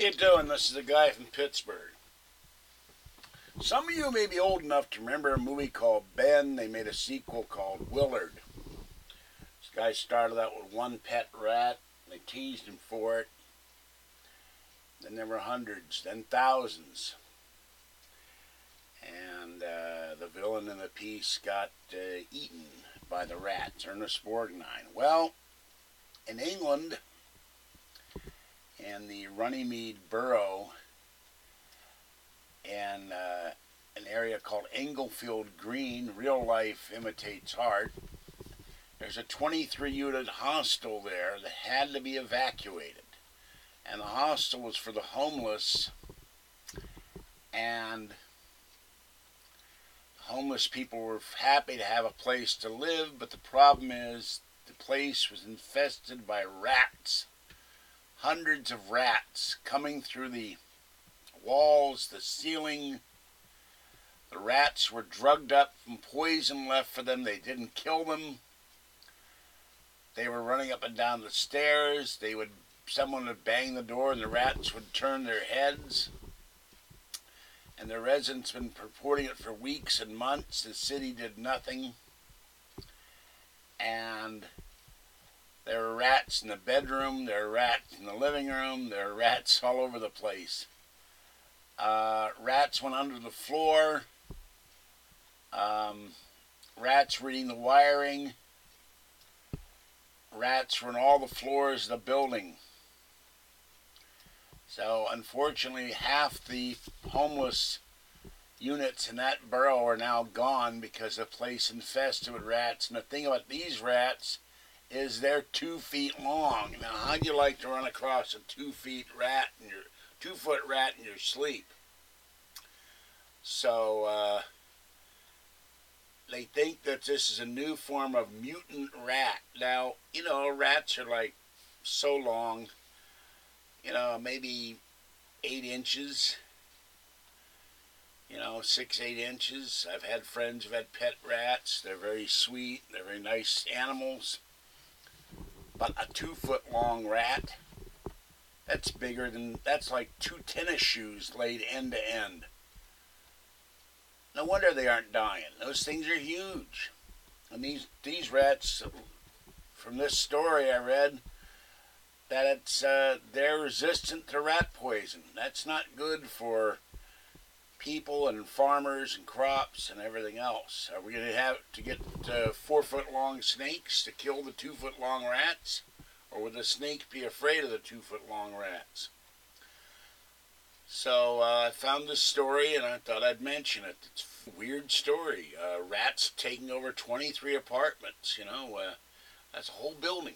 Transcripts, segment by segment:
you doing? This is the guy from Pittsburgh. Some of you may be old enough to remember a movie called Ben. They made a sequel called Willard. This guy started out with one pet rat. They teased him for it. Then there were hundreds, then thousands. And the villain in the piece got eaten by the rats, Ernest Borgnine. Well, in England, in the Runnymead Burough, in an area called Englefield Green, real life imitates art, there's a 23-unit hostel there that had to be evacuated. And the hostel was for the homeless, and homeless people were happy to have a place to live, but the problem is the place was infested by rats. Hundreds of rats coming through the walls, the ceiling. The rats were drugged up from poison left for them. They didn't kill them. They were running up and down the stairs. Someone would bang the door and the rats would turn their heads. And the residents have been reporting it for weeks and months. The city did nothing. And there were rats in the bedroom, there were rats in the living room, there were rats all over the place. Rats went under the floor. Rats were eating the wiring. Rats were on all the floors of the building. So unfortunately, half the homeless units in that borough are now gone because the place infested with rats. And the thing about these rats is they're 2 feet long. Now, how'd you like to run across a 2-foot rat in your sleep? So they think that this is a new form of mutant rat. Now, rats are like so long, maybe 8 inches, 6, 8 inches. I've had friends who've had pet rats. They're very sweet. They're very nice animals. But a 2-foot long rat, that's like 2 tennis shoes laid end to end. No wonder they aren't dying. Those things are huge. And these rats, from this story I read, that they're resistant to rat poison. That's not good for people and farmers and crops and everything else. Are we going to have to get 4-foot-long snakes to kill the 2-foot-long rats? Or would the snake be afraid of the 2-foot-long rats? So I found this story and I thought I'd mention it. It's a weird story. Rats taking over 23 apartments, that's a whole building.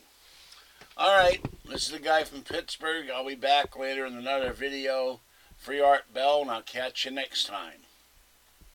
Alright, this is the guy from Pittsburgh. I'll be back later in another video. Free Art Bell, and I'll catch you next time.